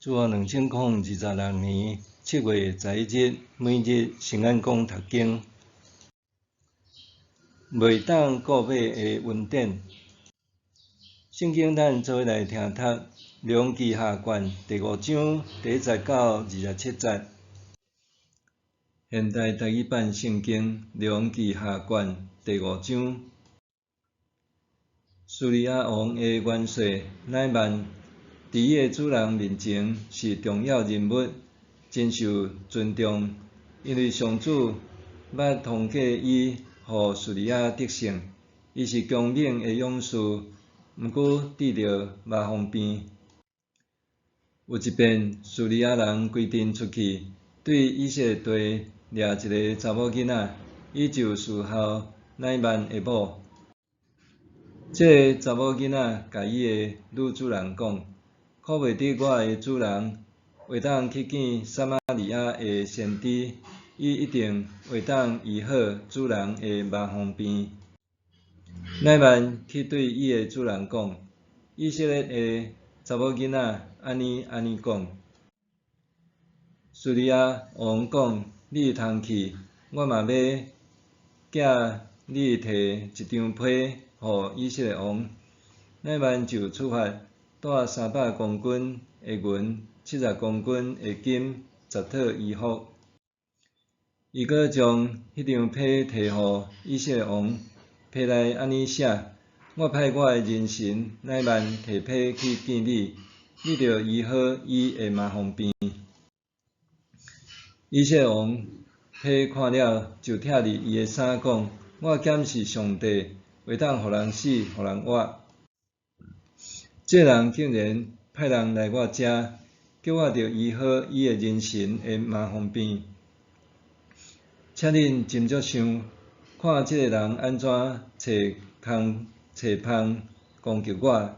自2026年7月11日，每日圣安宫读经，袂当顾马的恩典。圣经咱做伙来听读《列王记下卷》第5章第1节到27节。现代台语版圣经《列王记下卷》第5章。叙利亚王的元帅乃縵，伫伊的主人面前是重要人物，真受尊重，因为上主捌通过伊，互叙利亚得胜。伊是强猛的勇士，毋过遇到麻风病。有一遍，叙利亚人规阵出去，对以色列地掠一个查某囡仔，伊就侍候乃縵的某。这个查某囡仔甲伊的女主人讲：“可袂得我的主人会当去见撒玛利亚的先知，伊一定会当医好主人的麻风病。”乃縵去对伊的主人讲：“以色列的查某囡仔安尼讲。”叙利亚王讲：“你通去，我嘛要寄你摕一张批互以色列王。”乃縵就出发，带300公斤的银、70公斤的金、10套衣服。伊阁将迄张批摕互以色列王，批内安尼写：“我派我的人臣乃縵摕批去见你，你着医好伊的麻风病。”以色列王批看了，就拆入伊的衫，讲：“我检视上帝，袂当互人死，互人活。这人竟然派人来我遮，叫我着医好伊的人臣的麻风病。请恁斟酌想，看这个人安怎找空找芳攻击我。”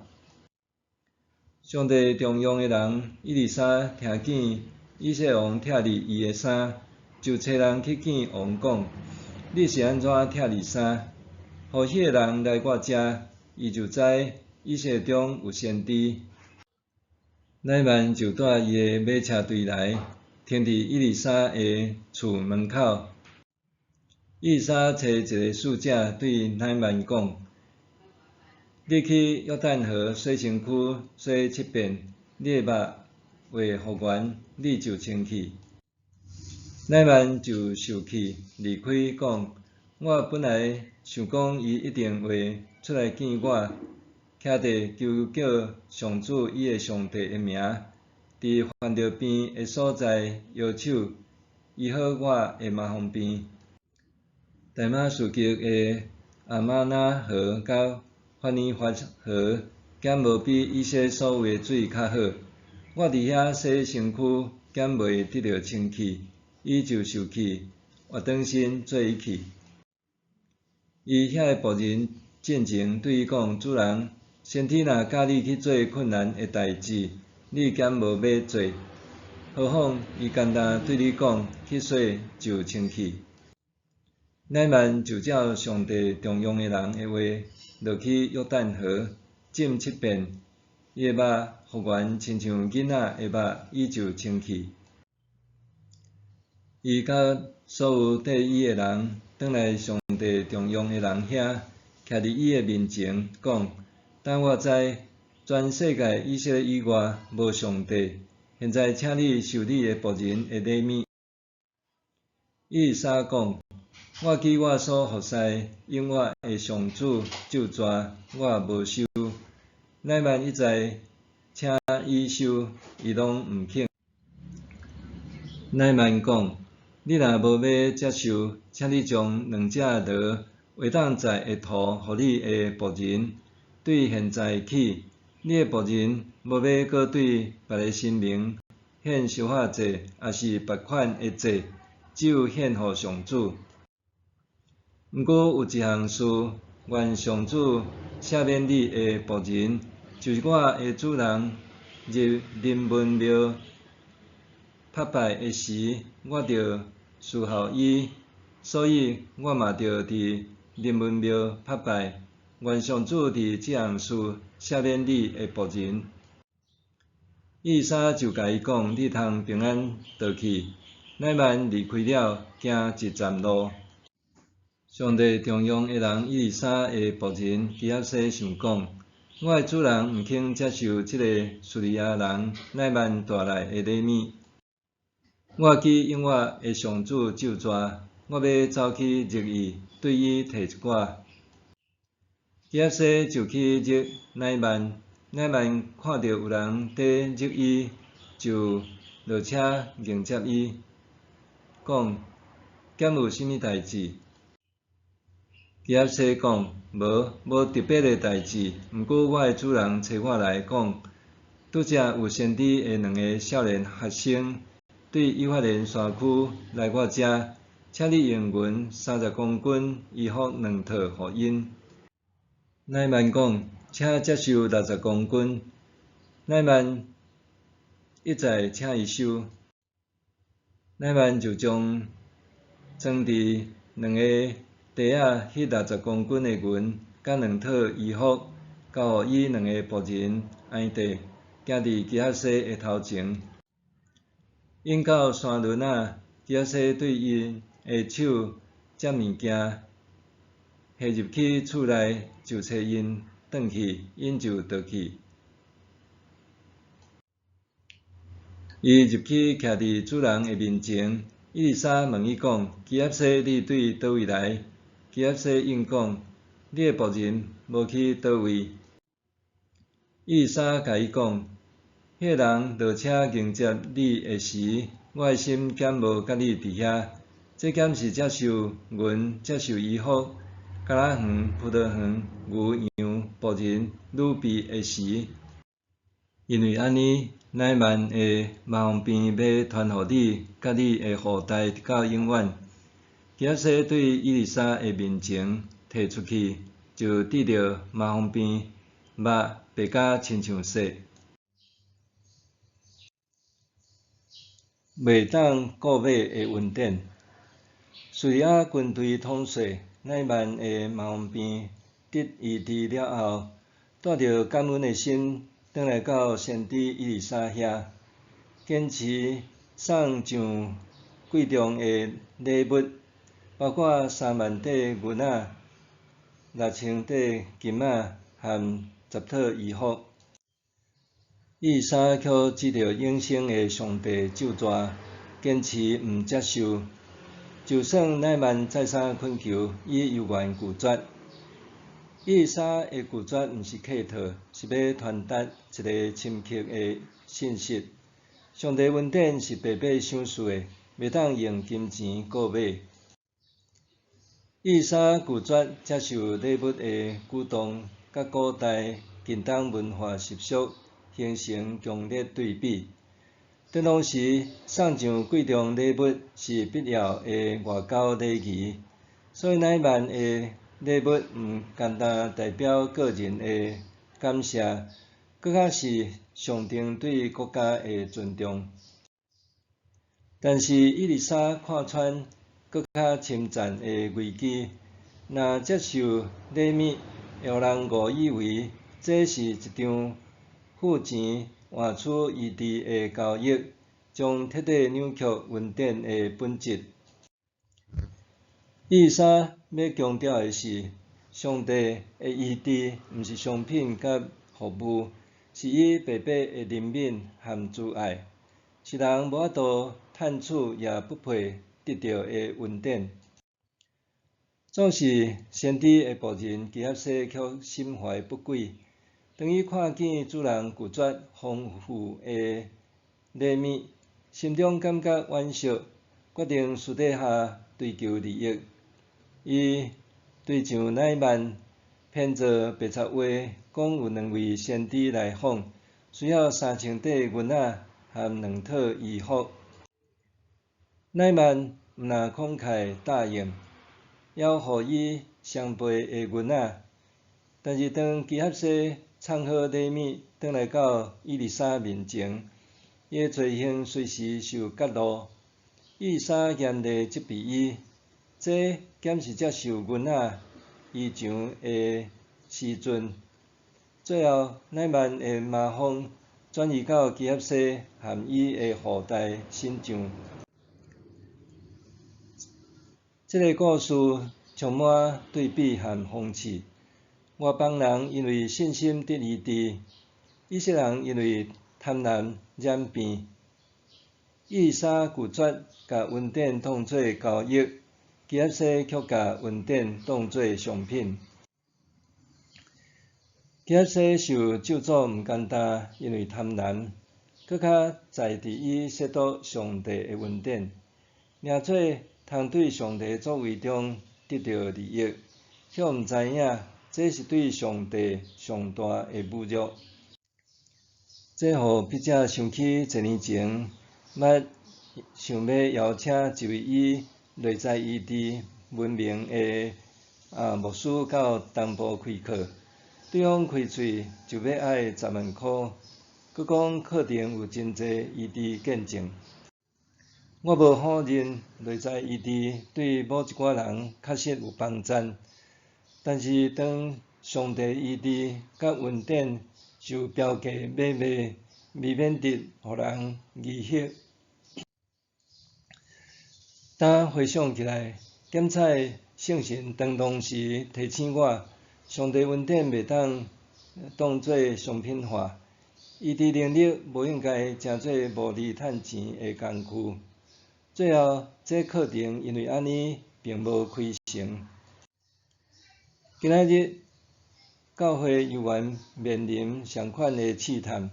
上帝重用的人伊丽莎听见以色列王拆入伊的衫，就找人去见王讲：“你是安怎拆入衫？互迄个人来我遮，伊就知以色列中有先知。”乃縵就带伊的马车队来，停伫伊丽莎的厝门口。伊丽莎找一个使者对乃縵讲：“你去约旦河洗身躯，洗7遍，你的肉会复原，你就清气。”乃縵就受气，离开讲：“我本来想讲伊一定会出来见我，徛地求叫上主伊的上帝的名，伫患着病的所在摇手，医好我的麻风病。”大马士革的阿玛那河甲法尼法河，减无比以色列所有的水较好。我伫遐洗身躯，减袂得到清气，伊就受气，活转身做伊去。伊遐的仆人进前对伊讲：“主人，先天若教你去做困难的代志，你减无要做。何况伊简单对你讲去洗就清气。”乃縵就照上帝重用的人的话，落去约旦河浸7遍，伊的肉复原，亲像囡仔的肉，伊就清气。伊甲所有缀伊的人，转来上帝重用的人遐，徛伫伊的面前，讲：“但我知全世界以色列以外无上帝。现在请你受你的仆人的礼物。”伊丽莎讲：“我记我所服侍永活的上主咒詛，我无收。”乃縵一再请伊收，伊拢毋肯。乃縵讲：“你若无要接受，请你将2只螺画当在下涂，互你的仆人。对现在起，你的仆人无要搁对别个神明献烧化祭，也是别款的祭，只有献互上主。毋过有一项事，愿上主赦免你的仆人，就是我的主人入临门庙拜拜的时，我着侍候伊，所以我嘛着伫临门庙拜拜。愿上主伫这项事赦免你的仆人。”伊莎就甲伊讲：你通平安倒去。乃曼离开了，行一站路。上帝重用的人伊丽莎的仆人基哈西想讲：我的主人毋肯接受即个叙利亚人乃曼带来的礼物。我去永远的上主咒詛，我要走去入伊，对伊摕一寡。基哈西就去入乃曼，乃曼看到有人伫入伊，就落车迎接伊，讲：敢有甚物代志？基哈西讲：无特别的代志，毋过我的主人找我来讲，拄则有先知的2个少年学生。对以法莲山区来我遮，请你用银30公斤衣服2套互因。乃曼讲：请接受60公斤。乃曼一再请伊收。乃曼就将装伫2个袋仔迄60公斤的银，甲2套衣服，交互伊2个仆人挨地，行伫基哈西的头前。因到山峦仔，基哈西对因的手接物件，下入去厝内就找因转去，因就倒去。伊入去徛伫主人的面前，伊丽莎问伊讲：基哈西，你对倒位来？基哈西应讲：你的仆人无去倒位。伊丽莎甲伊讲：迄个人落车迎接你的时，我的心减无甲你伫遐。这减是接受银、接受衣服、橄榄园、葡萄园、牛羊、仆人、女婢的时。因为安尼，乃曼的麻风病要传互你，甲你的后代直到永远。基哈西对伊丽莎的面前摕出去，就得着麻风病，目白甲亲像雪。袂当顾马的运转，叙利亚军队统帅乃曼的麻风病得医治了后，带着感恩的心，转来到先知伊丽莎遐，坚持送上贵重的礼物，包括3万块银仔、6000块金仔和10套衣服。伊丽莎却指着永生的上帝咒詛，坚持毋接受。就算乃曼再三恳求，伊犹愿拒绝。伊丽莎的拒绝毋是客套，是要传达一个深刻的信息：上帝恩典是白白赏赐的，袂当用金钱购买。伊丽莎拒绝接受礼物的举动，甲古代近东文化习俗形成强烈对比。灯笼时送上贵重礼物是必要的外交礼仪，所以乃曼的礼物毋单单代表个人的感谢，搁较是象征对国家的尊重。但是伊丽莎看穿搁较深层的危机，若接受礼物，会互人误以为这是一场付钱换取医治的交易，将彻底扭曲恩典的本质。伊丽莎要强调的是，上帝的医治毋是商品甲服务，是伊白白的怜悯和慈爱，是人无法度趁取也不配得到的恩典。总是先知的仆人基哈西却心怀不轨，当伊看见主人拒绝丰富的礼物，心中感觉惋惜，决定私底下追求利益。伊对上乃曼编造白贼话，讲有2位先知来访，需要3000块银仔和2套衣服。乃曼毋但慷慨答应，还互伊双倍的银仔。但是当基哈西送好礼物转来到伊丽莎面前，伊的罪行随时受揭露。伊丽莎严厉责备伊，这减是接受银仔衣裳的时阵。最后，乃曼的麻风转移到基合西含伊的后代身上。这个故事充满对比和讽刺。外邦人因为信心得医治，以色列人因为贪婪染病。以利沙拒绝甲恩典当作交易，基合西却甲恩典当作商品。基合西受咒诅毋简单，因为贪婪，搁较在伫伊亵渎上帝的恩典，领做通对上帝作为中得到利益，却毋知影这是对上帝上大的侮辱。这互笔者想起1年前，想要邀请一位以内在医治闻名的牧师到东部开课。对方开喙就要爱10万块，佮讲课程有真侪医治见证。我无否认内在医治对某一寡人确实有帮助，但是当上帝医治甲恩典受标价买卖，未免得互人疑惑。当回想起来，检采圣神当当时提醒我。上帝恩典袂当作商品化，医治能力无应该成做无利趁钱的工具。最后，这课程因为安尼并无开成。今仔日，教会犹原面临相款的试探，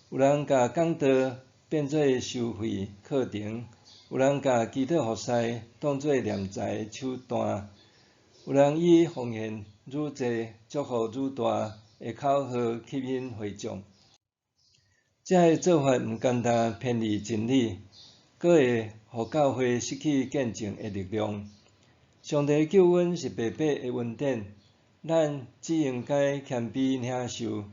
有人甲讲道变做收费课程，有人甲祈祷服侍当作念财手段，有人以奉献愈济、祝福愈大的口号吸引会众。这个做法毋简单偏离真理，阁会互教会失去见证的力量。上帝救恩是白白的恩典，咱只应该谦卑领受，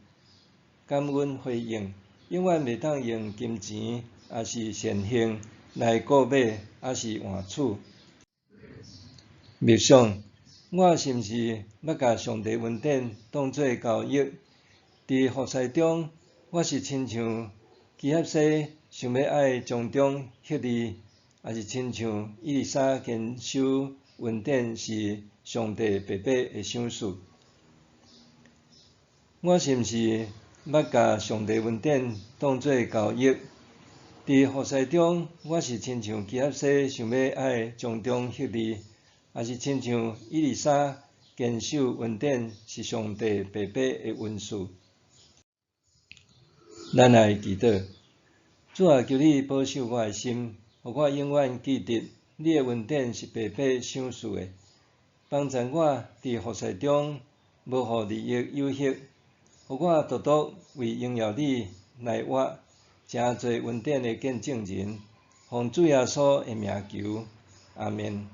感恩回应，永远袂当用金钱也是善行来购买，也是换取。默想。我是毋是捌甲上帝恩典当作交易？伫服侍中，我是亲像基合西想要爱从中获利，也是亲像以利沙坚守恩典是上帝白白的赏赐？我是毋是捌甲上帝恩典当作交易？伫服侍中，我是亲像基合西想要爱从中获利？也是亲像以利沙坚守恩典是上帝白白的恩赐。咱来祈祷，主啊，求你保守我的心，互我永远记得你的恩典是白白赏赐的，帮助我伫服侍中无互利益诱惑，互我独独为荣耀你来活，真侪恩典的见证人，奉主耶稣的名求，阿们。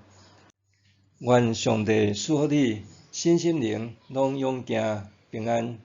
愿上帝赐福你身心灵拢勇健平安。